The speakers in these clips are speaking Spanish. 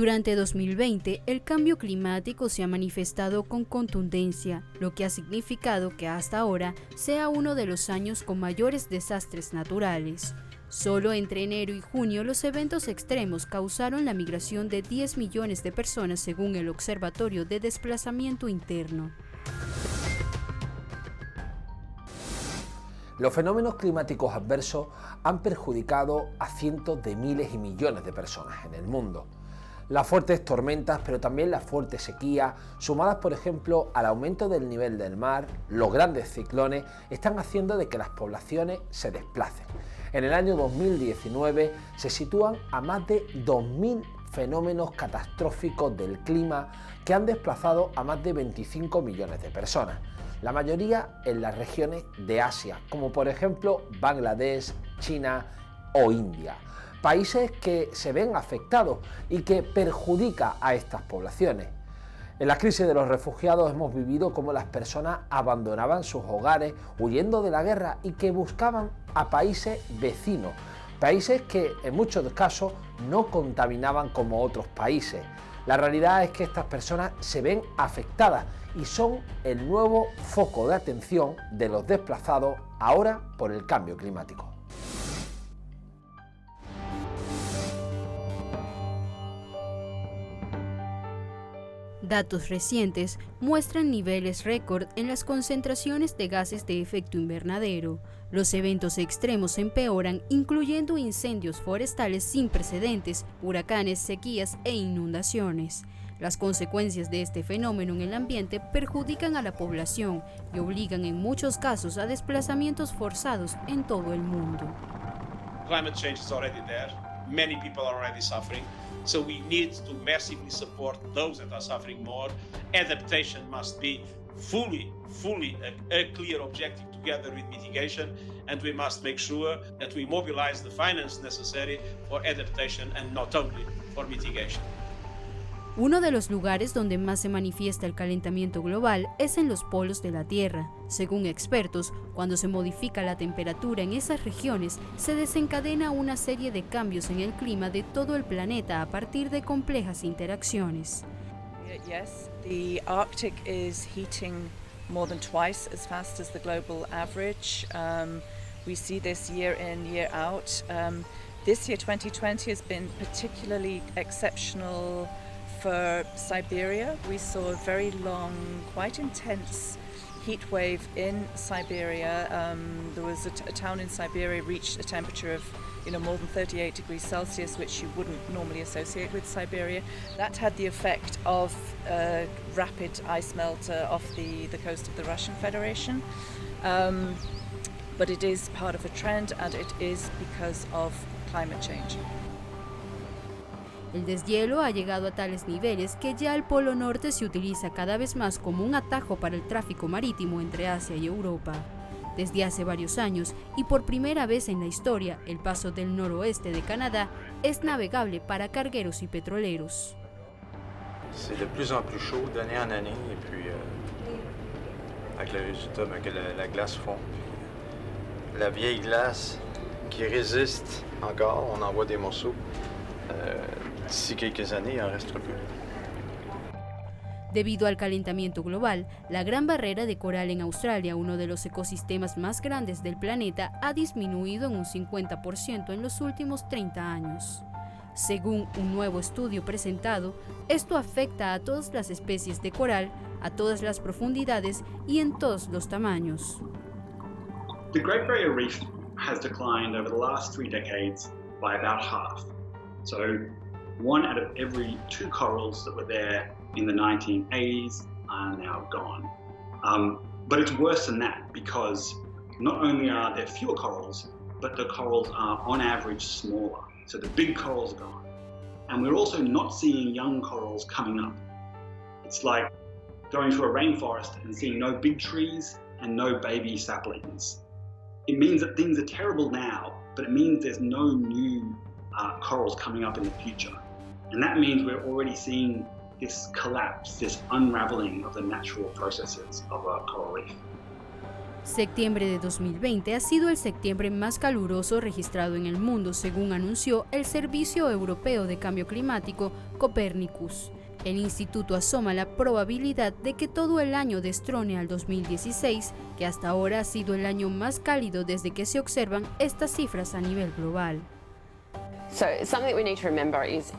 Durante 2020, el cambio climático se ha manifestado con contundencia, lo que ha significado que hasta ahora sea uno de los años con mayores desastres naturales. Solo entre enero y junio los eventos extremos causaron la migración de 10 millones de personas según el Observatorio de Desplazamiento Interno. Los fenómenos climáticos adversos han perjudicado a cientos de miles y millones de personas en el mundo. Las fuertes tormentas, pero también las fuertes sequías, sumadas por ejemplo al aumento del nivel del mar, los grandes ciclones, están haciendo de que las poblaciones se desplacen. En el año 2019 se sitúan a más de 2.000 fenómenos catastróficos del clima que han desplazado a más de 25 millones de personas, la mayoría en las regiones de Asia, como por ejemplo Bangladesh, China o India. Países que se ven afectados y que perjudica a estas poblaciones. En la crisis de los refugiados hemos vivido cómo las personas abandonaban sus hogares huyendo de la guerra y que buscaban a países vecinos, países que en muchos casos no contaminaban como otros países. La realidad es que estas personas se ven afectadas y son el nuevo foco de atención de los desplazados ahora por el cambio climático. Datos recientes muestran niveles récord en las concentraciones de gases de efecto invernadero. Los eventos extremos empeoran, incluyendo incendios forestales sin precedentes, huracanes, sequías e inundaciones. Las consecuencias de este fenómeno en el ambiente perjudican a la población y obligan en muchos casos a desplazamientos forzados en todo el mundo. Climate change is already there. Many people are already suffering. So we need to massively support those that are suffering more. Adaptation must be fully a clear objective together with mitigation, and we must make sure that we mobilize the finance necessary for adaptation and not only for mitigation. Uno de los lugares donde más se manifiesta el calentamiento global es en los polos de la Tierra. Según expertos, cuando se modifica la temperatura en esas regiones, se desencadena una serie de cambios en el clima de todo el planeta a partir de complejas interacciones. Yes, the Arctic is heating more than twice as fast as the global average. We see this year in, year out. This year, 2020, has been particularly exceptional for Siberia. We saw a very long, quite intense heat wave in Siberia. There was a town in Siberia reached a temperature of more than 38 degrees Celsius, which you wouldn't normally associate with Siberia. That had the effect of rapid ice melt off the coast of the Russian Federation. But it is part of a trend, and it is because of climate change. El deshielo ha llegado a tales niveles que ya el Polo Norte se utiliza cada vez más como un atajo para el tráfico marítimo entre Asia y Europa. Desde hace varios años, y por primera vez en la historia, el paso del noroeste de Canadá es navegable para cargueros y petroleros. C'est de plus en plus chaud d'année en année, et puis avec le résultat que la glace fond. La vieille glace qui résiste encore, on en voit des morceaux. D'ici quelques années, il en restera plus. Debido al calentamiento global, la Gran Barrera de Coral en Australia, uno de los ecosistemas más grandes del planeta, ha disminuido en un 50% en los últimos 30 años. Según un nuevo estudio presentado, esto afecta a todas las especies de coral, a todas las profundidades y en todos los tamaños. The Great Barrier Reef has declined over the last 3 decades by about half. So 1 out of every 2 corals that were there in the 1980s are now gone. But it's worse than that, because not only are there fewer corals, but the corals are on average smaller. So the big corals are gone. And we're also not seeing young corals coming up. It's like going to a rainforest and seeing no big trees and no baby saplings. It means that things are terrible now, but it means there's no new corals coming up in the future. And that means we're already seeing this collapse, this unraveling of the natural processes of a coral reef. Septiembre de 2020 ha sido el septiembre más caluroso registrado en el mundo, según anunció el Servicio Europeo de Cambio Climático, Copernicus. El instituto asoma la probabilidad de que todo el año destrone al 2016, que hasta ahora ha sido el año más cálido desde que se observan estas cifras a nivel global. So something that we need to remember is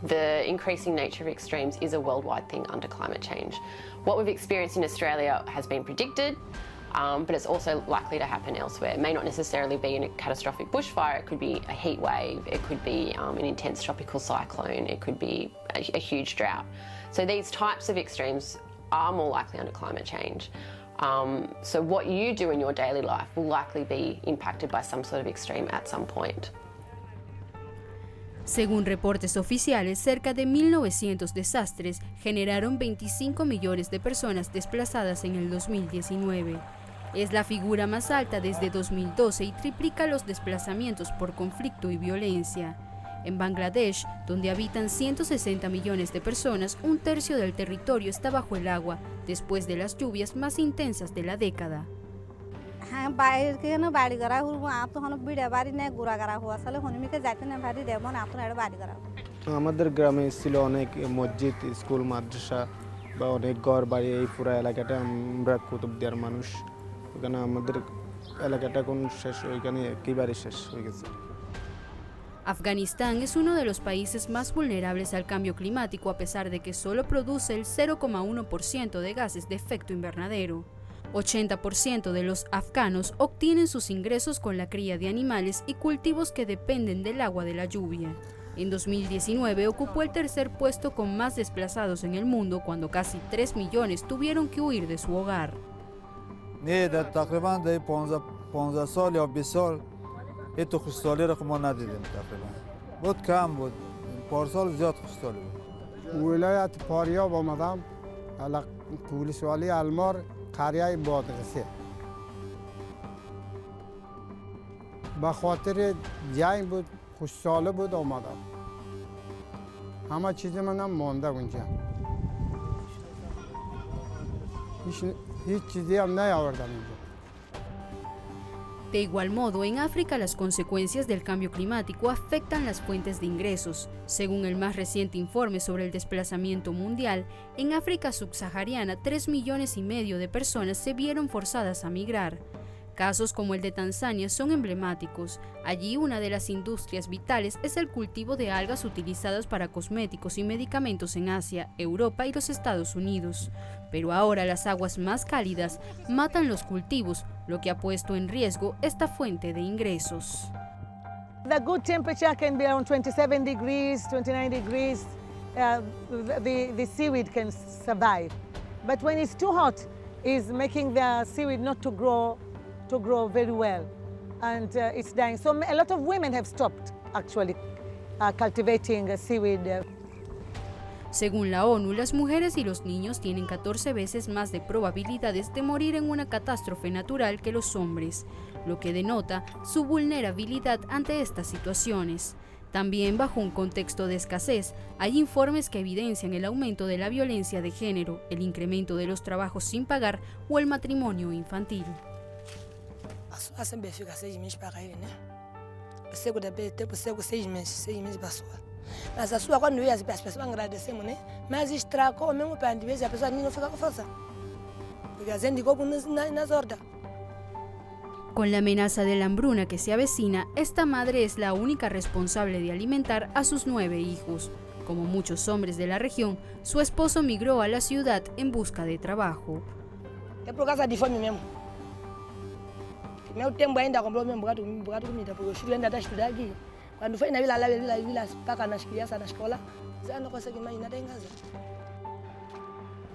the increasing nature of extremes is a worldwide thing under climate change. What we've experienced in Australia has been predicted, but it's also likely to happen elsewhere. It may not necessarily be a catastrophic bushfire, it could be a heat wave, it could be an intense tropical cyclone, it could be a huge drought. So these types of extremes are more likely under climate change. So what you do in your daily life will likely be impacted by some sort of extreme at some point. Según reportes oficiales, cerca de 1.900 desastres generaron 25 millones de personas desplazadas en el 2019. Es la figura más alta desde 2012 y triplica los desplazamientos por conflicto y violencia. En Bangladesh, donde habitan 160 millones de personas, un tercio del territorio está bajo el agua, después de las lluvias más intensas de la década. আমাদের গ্রামে ছিল অনেক মসজিদ, স্কুল, মাদ্রাসা বা অনেক ঘর বাড়ি। এই পুরো এলাকাটা আমরা কুতুবদিয়ার মানুষ, ওখানে আমাদের এলাকাটা কোন শেষ, ওইখানে একেবারে শেষ হয়ে গেছে। Afganistán es uno de los países más vulnerables al cambio climático a pesar de que solo produce el 0,1% de gases de efecto invernadero. 80% de los afganos obtienen sus ingresos con la cría de animales y cultivos que dependen del agua de la lluvia. En 2019 ocupó el tercer puesto con más desplazados en el mundo cuando casi 3 millones tuvieron que huir de su hogar. تقریبا 15 سال یا 20 سال یه تو خوشسالی رو ما ندیدیم تقریبا. بود کم بود. پارسال زیاد خوشسالی بود. ولایت فاریاب آمدم، پولیسوالی المار، قریه بادغیسه. به خاطر جنگ بود، خوشساله بود آمدم. همه چیز منم مانده اونجا. هیچ چیزی هم نیاوردم اینجا. De igual modo, en África las consecuencias del cambio climático afectan las fuentes de ingresos. Según el más reciente informe sobre el desplazamiento mundial, en África subsahariana 3,5 millones de personas se vieron forzadas a migrar. Casos como el de Tanzania son emblemáticos. Allí una de las industrias vitales es el cultivo de algas utilizadas para cosméticos y medicamentos en Asia, Europa y los Estados Unidos. Pero ahora las aguas más cálidas matan los cultivos, lo que ha puesto en riesgo esta fuente de ingresos. The good temperature can be around 27 degrees, 29 degrees. The seaweed can survive. But when it's too hot, it's making the seaweed not to grow very well, and it's dying. So a lot of women have stopped actually cultivating seaweed. Según la ONU, las mujeres y los niños tienen 14 veces más de probabilidades de morir en una catástrofe natural que los hombres, lo que denota su vulnerabilidad ante estas situaciones. También bajo un contexto de escasez, hay informes que evidencian el aumento de la violencia de género, el incremento de los trabajos sin pagar o el matrimonio infantil. Fica 6 meses para cair, né? Você pode ter 6 meses passou. Mas a sua quando ia as pessoas agradecemos, né? Mas estragou mesmo para de vez a pessoa não fica com força. Porque a gente ficou nas hordas. Con la amenaza de la hambruna que se avecina, esta madre es la única responsable de alimentar a sus 9 hijos. Como muchos hombres de la región, su esposo migró a la ciudad en busca de trabajo. É por causa de fome mesmo. Meu tempo ainda comprou mesmo um bocado de comida, porque os filhos ainda estão estudando aqui. Quando foi na vila paga nas crianças na escola, você não consegue mais nada em casa.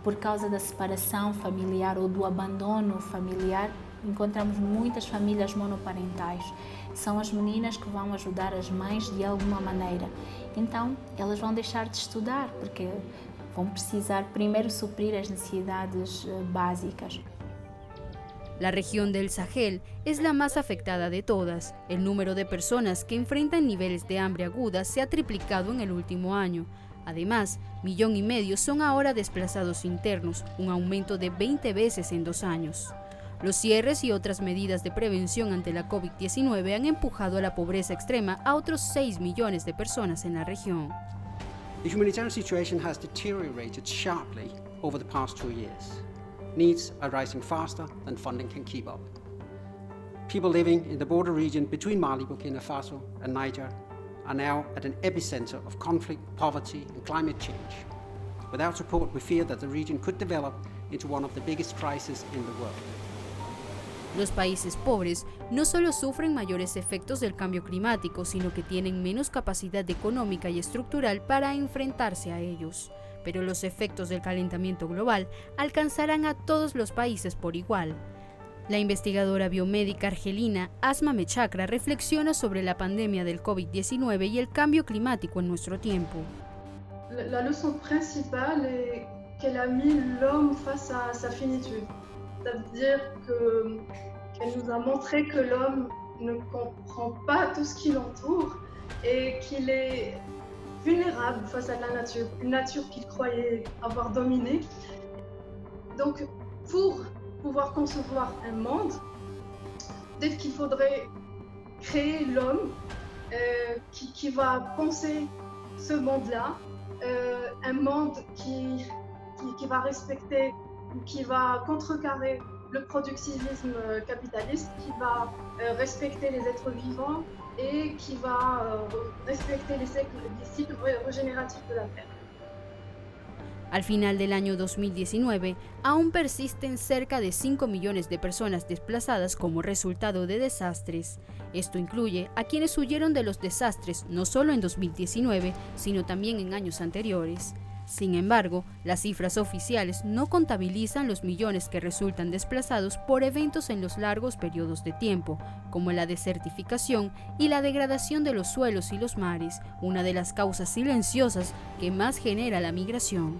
Por causa da separação familiar ou do abandono familiar, encontramos muitas famílias monoparentais. São as meninas que vão ajudar as mães de alguma maneira. Então, elas vão deixar de estudar, porque vão precisar primeiro suprir as necessidades básicas. La región del Sahel es la más afectada de todas. El número de personas que enfrentan niveles de hambre aguda se ha triplicado en el último año. Además, 1,5 millones son ahora desplazados internos, un aumento de 20 veces en 2 años. Los cierres y otras medidas de prevención ante la COVID-19 han empujado a la pobreza extrema a otros 6 millones de personas en la región. The humanitarian situation has deteriorated sharply over the past 2 years. Needs are rising faster than funding can keep up. People living in the border region between Mali, Burkina Faso, and Niger are now at an epicenter of conflict, poverty, and climate change. Without support, we fear that the region could develop into one of the biggest crises in the world. Los países pobres no solo sufren mayores efectos del cambio climático, sino que tienen menos capacidad económica y estructural para enfrentarse a ellos. Pero los efectos del calentamiento global alcanzarán a todos los países por igual. La investigadora biomédica argelina Asma Mechakra reflexiona sobre la pandemia del COVID-19 y el cambio climático en nuestro tiempo. La leçon principale est qu'elle a mis l'homme face à sa finitude. Ça veut dire qu'elle nous a montré que l'homme ne comprend pas tout ce qui l'entoure et qu'il est vulnérable face à la nature, une nature qu'il croyait avoir dominée. Donc, pour pouvoir concevoir un monde, peut-être qu'il faudrait créer l'homme qui va penser ce monde-là, un monde qui va respecter, qui va contrecarrer le productivisme capitaliste, qui va respecter les êtres vivants et qui va respecter les cycles régénératifs de la Terre. Al final del año 2019, aún persisten cerca de 5 millones de personas desplazadas como resultado de desastres. Esto incluye a quienes huyeron de los desastres no solo en 2019, sino también en años anteriores. Sin embargo, las cifras oficiales no contabilizan los millones que resultan desplazados por eventos en los largos periodos de tiempo, como la desertificación y la degradación de los suelos y los mares, una de las causas silenciosas que más genera la migración.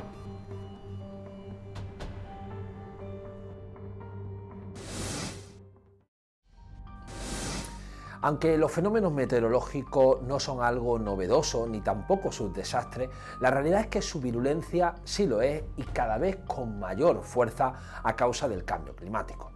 Aunque los fenómenos meteorológicos no son algo novedoso, ni tampoco sus desastres, la realidad es que su virulencia sí lo es y cada vez con mayor fuerza a causa del cambio climático.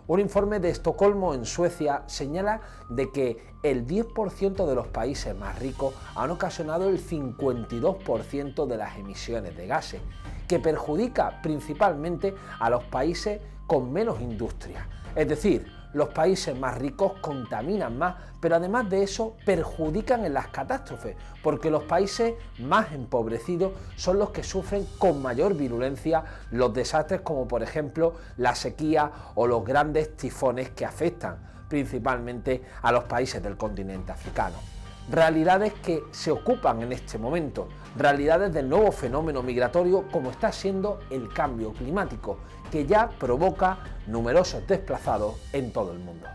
Un informe de Estocolmo, en Suecia, señala de que el 10% de los países más ricos han ocasionado el 52% de las emisiones de gases, que perjudica principalmente a los países con menos industria. Es decir, los países más ricos contaminan más, pero además de eso perjudican en las catástrofes, porque los países más empobrecidos son los que sufren con mayor virulencia los desastres, como por ejemplo la sequía o los grandes tifones que afectan principalmente a los países del continente africano. Realidades que se ocupan en este momento, realidades del nuevo fenómeno migratorio como está siendo el cambio climático, que ya provoca numerosos desplazados en todo el mundo.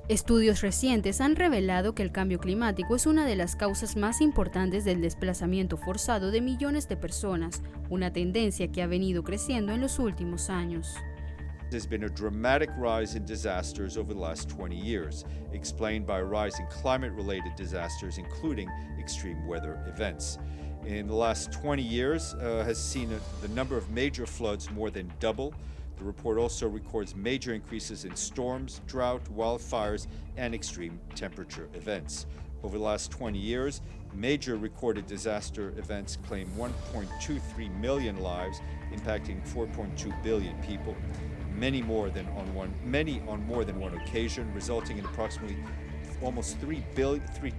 Estudios recientes han revelado que el cambio climático es una de las causas más importantes del desplazamiento forzado de millones de personas, una tendencia que ha venido creciendo en los últimos años. There's been a dramatic rise in disasters over the last 20 years, explained by a rise in climate-related disasters, including extreme weather events. In the last 20 years has seen the number of major floods more than double. The report also records major increases in storms, drought, wildfires, and extreme temperature events. Over the last 20 years, major recorded disaster events claim 1.23 million lives, impacting 4.2 billion people. Many on more than one occasion, resulting in approximately almost $3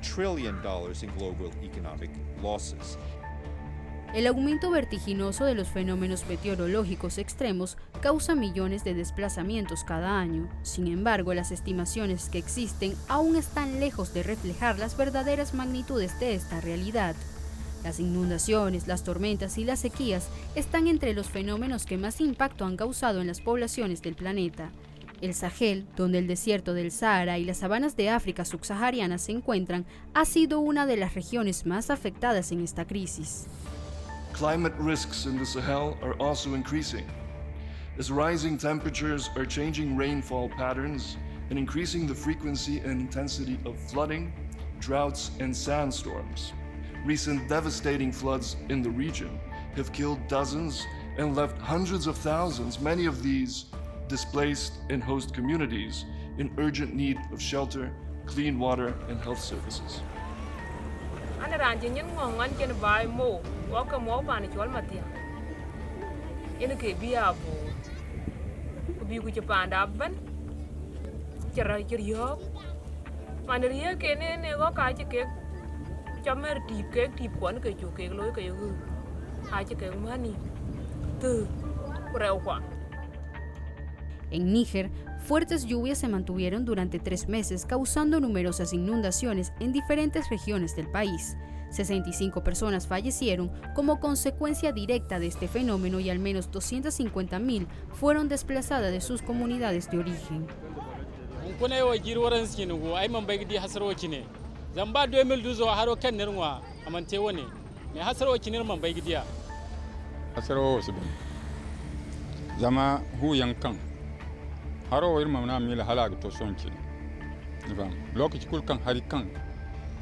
trillion in global economic losses. El aumento vertiginoso de los fenómenos meteorológicos extremos causa millones de desplazamientos cada año. Sin embargo, las estimaciones que existen aún están lejos de reflejar las verdaderas magnitudes de esta realidad. Las inundaciones, las tormentas y las sequías están entre los fenómenos que más impacto han causado en las poblaciones del planeta. El Sahel, donde el desierto del Sahara y las sabanas de África subsahariana se encuentran, ha sido una de las regiones más afectadas en esta crisis. Climate risks in the Sahel are also increasing, as rising temperatures are changing rainfall patterns and increasing the frequency and intensity of flooding, droughts, and sandstorms, recent devastating floods in the region have killed dozens and left hundreds of thousands, many of these displaced in host communities, in urgent need of shelter, clean water, and health services. En Níger, fuertes lluvias se mantuvieron durante 3 meses, causando numerosas inundaciones en diferentes regiones del país. 65 personas fallecieron como consecuencia directa de este fenómeno y al menos 250.000 fueron desplazadas de sus comunidades de origen. Zama hu yankan haro irma na mil halag to sonci divam lokaci kulkan harikan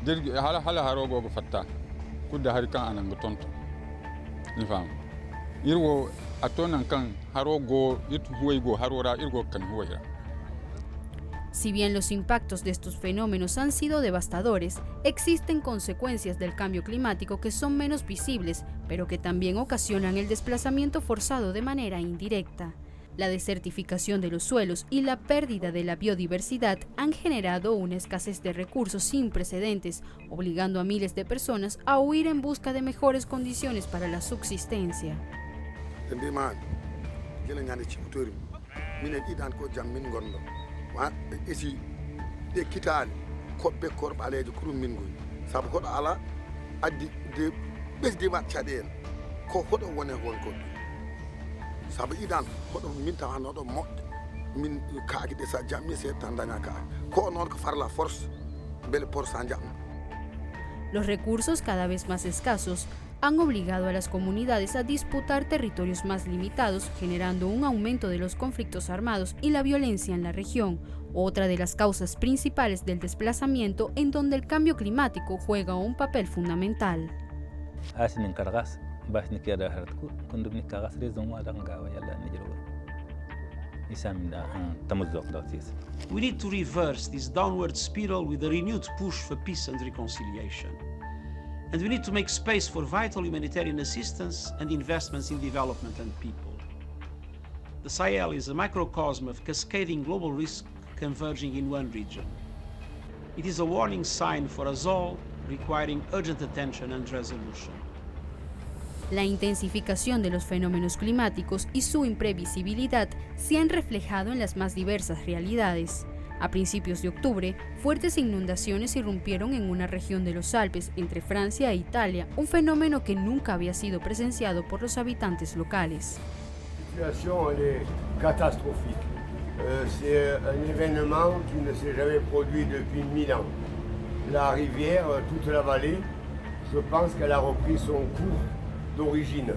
dirgi hala haro go fatta kudda harikan anan tonto divam irwo atonan kan haro go it huwai go harora irgo kan huwaira. Si bien los impactos de estos fenómenos han sido devastadores, existen consecuencias del cambio climático que son menos visibles, pero que también ocasionan el desplazamiento forzado de manera indirecta. La desertificación de los suelos y la pérdida de la biodiversidad han generado una escasez de recursos sin precedentes, obligando a miles de personas a huir en busca de mejores condiciones para la subsistencia. isi de kitani kobbe korbalejo kurum min goy sabu hodo ala addi de besdi mat chaden ko hodo wone won ko sabu idan hodo min tawano do mod min kaagi de sa jammi se tandanga ka ko non ko far la force bel por sanjam. Los recursos cada vez más escasos han obligado a las comunidades a disputar territorios más limitados, generando un aumento de los conflictos armados y la violencia en la región, otra de las causas principales del desplazamiento en donde el cambio climático juega un papel fundamental. We need to reverse this downward spiral with a renewed push for peace and reconciliation. And we need to make space for vital humanitarian assistance and investments in development and people. The Sahel is a microcosm of cascading global risk converging in one region. It is a warning sign for us all, requiring urgent attention and resolution. La intensificación de los fenómenos climáticos y su imprevisibilidad se han reflejado en las más diversas realidades. A principios de octubre, fuertes inundaciones irrumpieron en una región de los Alpes entre Francia e Italia, un fenómeno que nunca había sido presenciado por los habitantes locales. La situación es catastrophique. C'est un événement qui ne s'est jamais produit depuis 1000 ans. La rivière, toute la vallée, je pense qu'elle a repris son cours d'origine.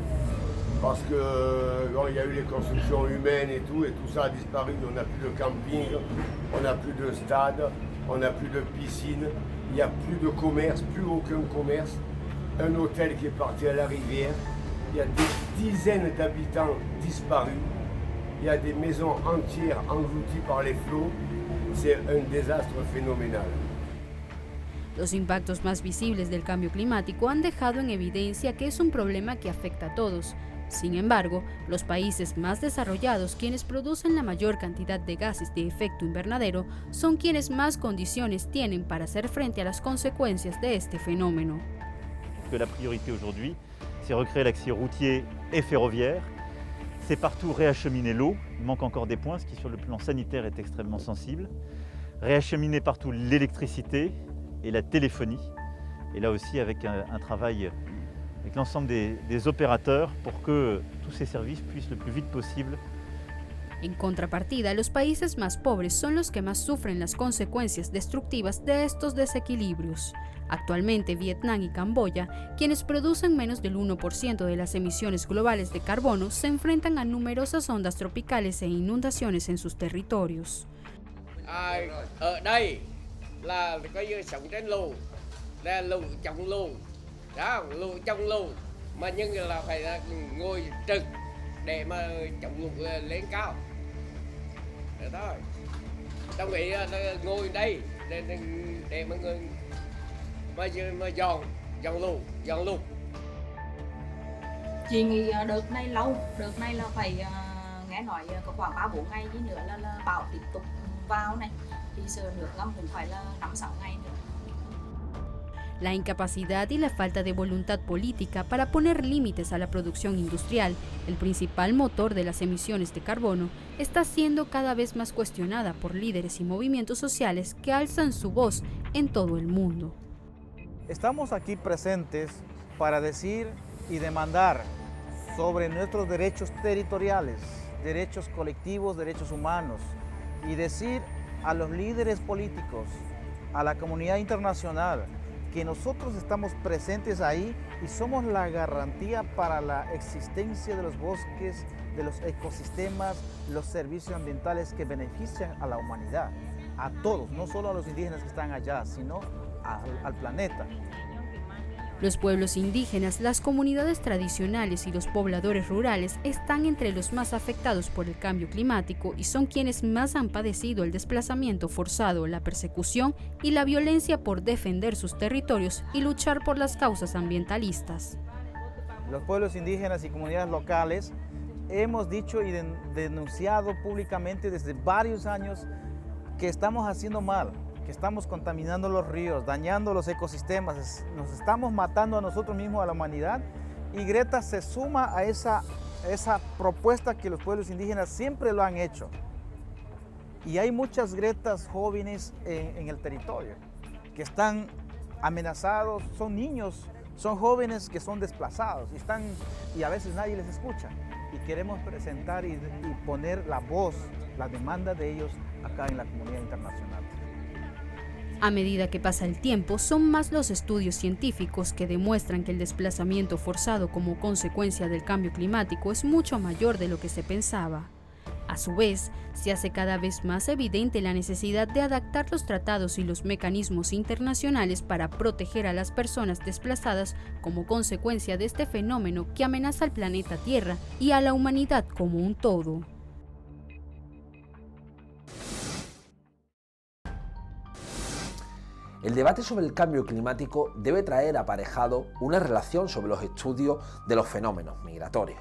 Parce que bon, il y a eu les constructions humaines et tout ça a disparu. On n'a plus de camping, on n'a plus de stade, on n'a plus de piscine, il n'y a plus de commerce, plus aucun commerce. Un hôtel qui est parti à la rivière, il y a des dizaines d'habitants disparus, il y a des maisons entières englouties par les flots. C'est un désastre phénoménal. Los impactos más visibles del cambio climático han dejado en evidencia que es un problema que afecta a todos. Sin embargo, los países más desarrollados, quienes producen la mayor cantidad de gases de efecto invernadero, son quienes más condiciones tienen para hacer frente a las consecuencias de este fenómeno. La priorité aujourd'hui, c'est recréer l'accès routier et ferroviaire. C'est partout réacheminer l'eau. Il manque encore des points, ce qui sur le plan sanitaire est extrêmement sensible. Réacheminer partout l'électricité et la téléphonie. Et là aussi avec un travail avec l'ensemble des opérateurs pour que tous ces services puissent le plus vite possible. En contrapartida, los países más pobres son los que más sufren las consecuencias destructivas de estos desequilibrios. Actualmente, Vietnam y Camboya, quienes producen menos del 1% de las emisiones globales de carbono, se enfrentan a numerosas ondas tropicales e inundaciones en sus territorios. Ở đây là coi như sống trên lù, là lù trồng lù, đó, trồng lù mà nhưng là phải ngồi trực để mà trồng lù lên cao. Đó thôi. Trong nghĩ là ngồi đây để mà người mà dọn lù. Chị nghĩ đợt này lâu, đợt này là phải nghe nói có khoảng 3-4 ngày chứ nữa là bão tiếp tục vào này, thì sợ nước ngâm cũng phải là 5-6 ngày nữa. La incapacidad y la falta de voluntad política para poner límites a la producción industrial, el principal motor de las emisiones de carbono, está siendo cada vez más cuestionada por líderes y movimientos sociales que alzan su voz en todo el mundo. Estamos aquí presentes para decir y demandar sobre nuestros derechos territoriales, derechos colectivos, derechos humanos, y decir a los líderes políticos, a la comunidad internacional, que nosotros estamos presentes ahí y somos la garantía para la existencia de los bosques, de los ecosistemas, los servicios ambientales que benefician a la humanidad, a todos, no solo a los indígenas que están allá, sino al planeta. Los pueblos indígenas, las comunidades tradicionales y los pobladores rurales están entre los más afectados por el cambio climático y son quienes más han padecido el desplazamiento forzado, la persecución y la violencia por defender sus territorios y luchar por las causas ambientalistas. Los pueblos indígenas y comunidades locales hemos dicho y denunciado públicamente desde varios años que estamos haciendo mal, que estamos contaminando los ríos, dañando los ecosistemas, nos estamos matando a nosotros mismos, a la humanidad, y Greta se suma a esa propuesta que los pueblos indígenas siempre lo han hecho. Y hay muchas Gretas jóvenes en el territorio que están amenazados, son niños, son jóvenes que son desplazados y a veces nadie les escucha. Y queremos presentar y poner la voz, la demanda de ellos acá en la comunidad internacional. A medida que pasa el tiempo, son más los estudios científicos que demuestran que el desplazamiento forzado como consecuencia del cambio climático es mucho mayor de lo que se pensaba. A su vez, se hace cada vez más evidente la necesidad de adaptar los tratados y los mecanismos internacionales para proteger a las personas desplazadas como consecuencia de este fenómeno que amenaza al planeta Tierra y a la humanidad como un todo. El debate sobre el cambio climático debe traer aparejado una relación sobre los estudios de los fenómenos migratorios.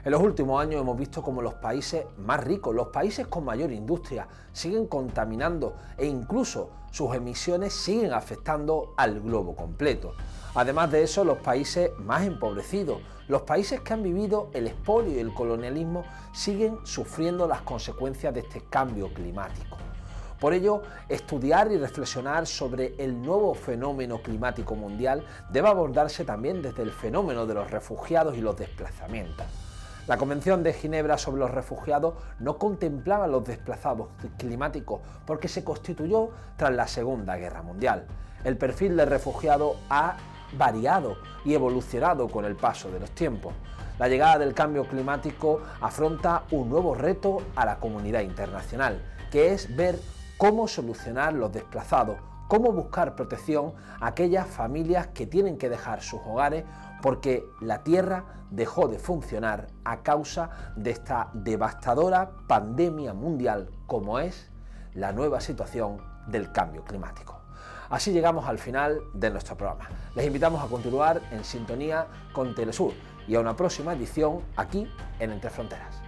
En los últimos años hemos visto cómo los países más ricos, los países con mayor industria, siguen contaminando e incluso sus emisiones siguen afectando al globo completo. Además de eso, los países más empobrecidos, los países que han vivido el expolio y el colonialismo, siguen sufriendo las consecuencias de este cambio climático. Por ello, estudiar y reflexionar sobre el nuevo fenómeno climático mundial debe abordarse también desde el fenómeno de los refugiados y los desplazamientos. La Convención de Ginebra sobre los Refugiados no contemplaba los desplazados climáticos porque se constituyó tras la Segunda Guerra Mundial. El perfil del refugiado ha variado y evolucionado con el paso de los tiempos. La llegada del cambio climático afronta un nuevo reto a la comunidad internacional, que es ver cómo solucionar los desplazados, cómo buscar protección a aquellas familias que tienen que dejar sus hogares porque la Tierra dejó de funcionar a causa de esta devastadora pandemia mundial como es la nueva situación del cambio climático. Así llegamos al final de nuestro programa. Les invitamos a continuar en sintonía con Telesur y a una próxima edición aquí en Entre Fronteras.